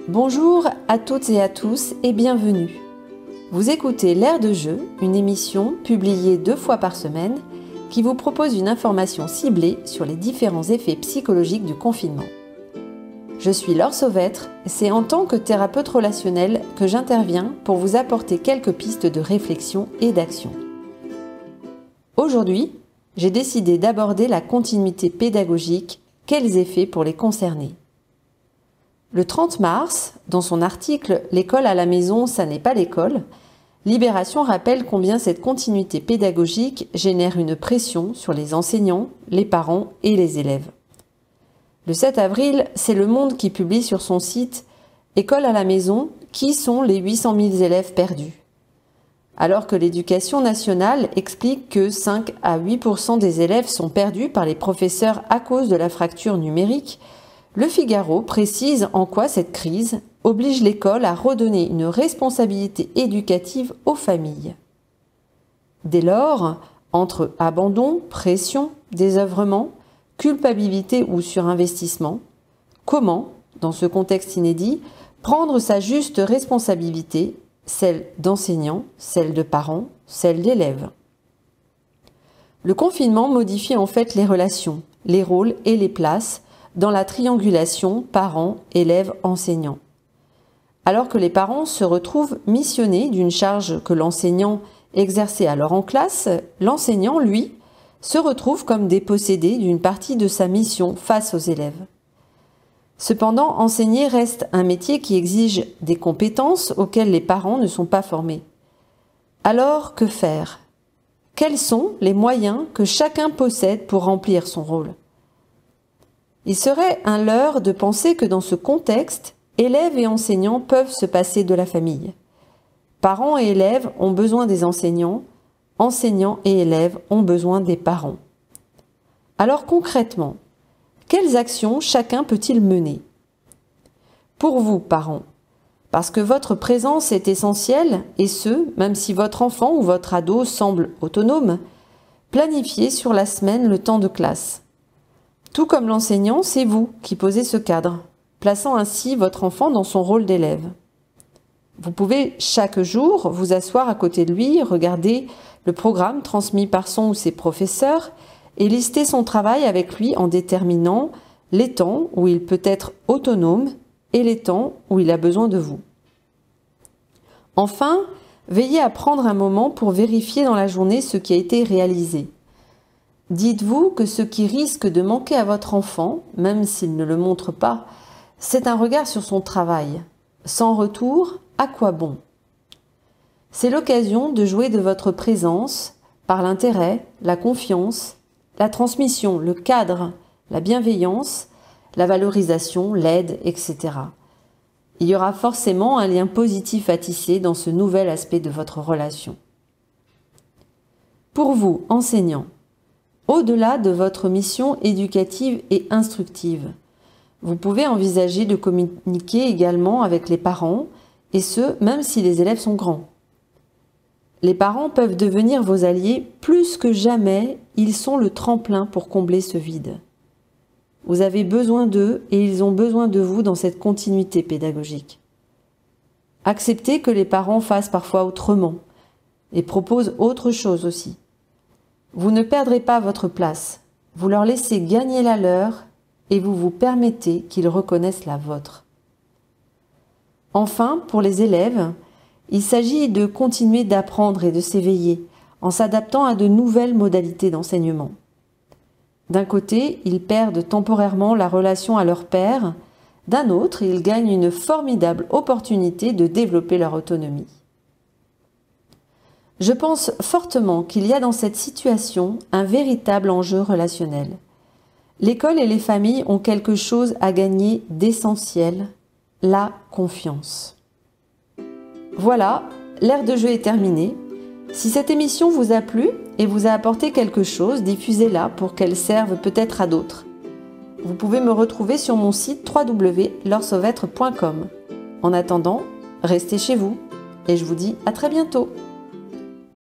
Bonjour à toutes et à tous et bienvenue. Vous écoutez L'Air de Jeu, une émission publiée 2 fois par semaine qui vous propose une information ciblée sur les différents effets psychologiques du confinement. Je suis Laure Sauvêtre et c'est en tant que thérapeute relationnelle que j'interviens pour vous apporter quelques pistes de réflexion et d'action. Aujourd'hui, j'ai décidé d'aborder la continuité pédagogique, quels effets pour les concernés. Le 30 mars, dans son article « L'école à la maison, ça n'est pas l'école », Libération rappelle combien cette continuité pédagogique génère une pression sur les enseignants, les parents et les élèves. Le 7 avril, c'est Le Monde qui publie sur son site « École à la maison, qui sont les 800 000 élèves perdus ?» Alors que l'Éducation nationale explique que 5 à 8% des élèves sont perdus par les professeurs à cause de la fracture numérique, Le Figaro précise en quoi cette crise oblige l'école à redonner une responsabilité éducative aux familles. Dès lors, entre abandon, pression, désœuvrement, culpabilité ou surinvestissement, comment, dans ce contexte inédit, prendre sa juste responsabilité, celle d'enseignants, celle de parents, celle d'élèves? Le confinement modifie en fait les relations, les rôles et les places dans la triangulation parents, élèves, enseignants. Alors que les parents se retrouvent missionnés d'une charge que l'enseignant exerçait alors en classe, l'enseignant, lui, se retrouve comme dépossédé d'une partie de sa mission face aux élèves. Cependant, enseigner reste un métier qui exige des compétences auxquelles les parents ne sont pas formés. Alors, que faire? Quels sont les moyens que chacun possède pour remplir son rôle? Il serait un leurre de penser que dans ce contexte, élèves et enseignants peuvent se passer de la famille. Parents et élèves ont besoin des enseignants et élèves ont besoin des parents. Alors concrètement, quelles actions chacun peut-il mener? Pour vous, parents, parce que votre présence est essentielle, et ce, même si votre enfant ou votre ado semble autonome, planifiez sur la semaine le temps de classe. Tout comme l'enseignant, c'est vous qui posez ce cadre, plaçant ainsi votre enfant dans son rôle d'élève. Vous pouvez chaque jour vous asseoir à côté de lui, regarder le programme transmis par son ou ses professeurs et lister son travail avec lui en déterminant les temps où il peut être autonome et les temps où il a besoin de vous. Enfin, veillez à prendre un moment pour vérifier dans la journée ce qui a été réalisé. Dites-vous que ce qui risque de manquer à votre enfant, même s'il ne le montre pas, c'est un regard sur son travail. Sans retour, à quoi bon? C'est l'occasion de jouer de votre présence par l'intérêt, la confiance, la transmission, le cadre, la bienveillance, la valorisation, l'aide, etc. Il y aura forcément un lien positif à tisser dans ce nouvel aspect de votre relation. Pour vous, enseignants, au-delà de votre mission éducative et instructive, vous pouvez envisager de communiquer également avec les parents, et ce, même si les élèves sont grands. Les parents peuvent devenir vos alliés plus que jamais, ils sont le tremplin pour combler ce vide. Vous avez besoin d'eux et ils ont besoin de vous dans cette continuité pédagogique. Acceptez que les parents fassent parfois autrement et proposent autre chose aussi. Vous ne perdrez pas votre place, vous leur laissez gagner la leur et vous vous permettez qu'ils reconnaissent la vôtre. Enfin, pour les élèves, il s'agit de continuer d'apprendre et de s'éveiller en s'adaptant à de nouvelles modalités d'enseignement. D'un côté, ils perdent temporairement la relation à leur père, d'un autre, ils gagnent une formidable opportunité de développer leur autonomie. Je pense fortement qu'il y a dans cette situation un véritable enjeu relationnel. L'école et les familles ont quelque chose à gagner d'essentiel, la confiance. Voilà, l'Air de Jeu est terminé. Si cette émission vous a plu et vous a apporté quelque chose, diffusez-la pour qu'elle serve peut-être à d'autres. Vous pouvez me retrouver sur mon site www.laursauvêtre.com. En attendant, restez chez vous et je vous dis à très bientôt.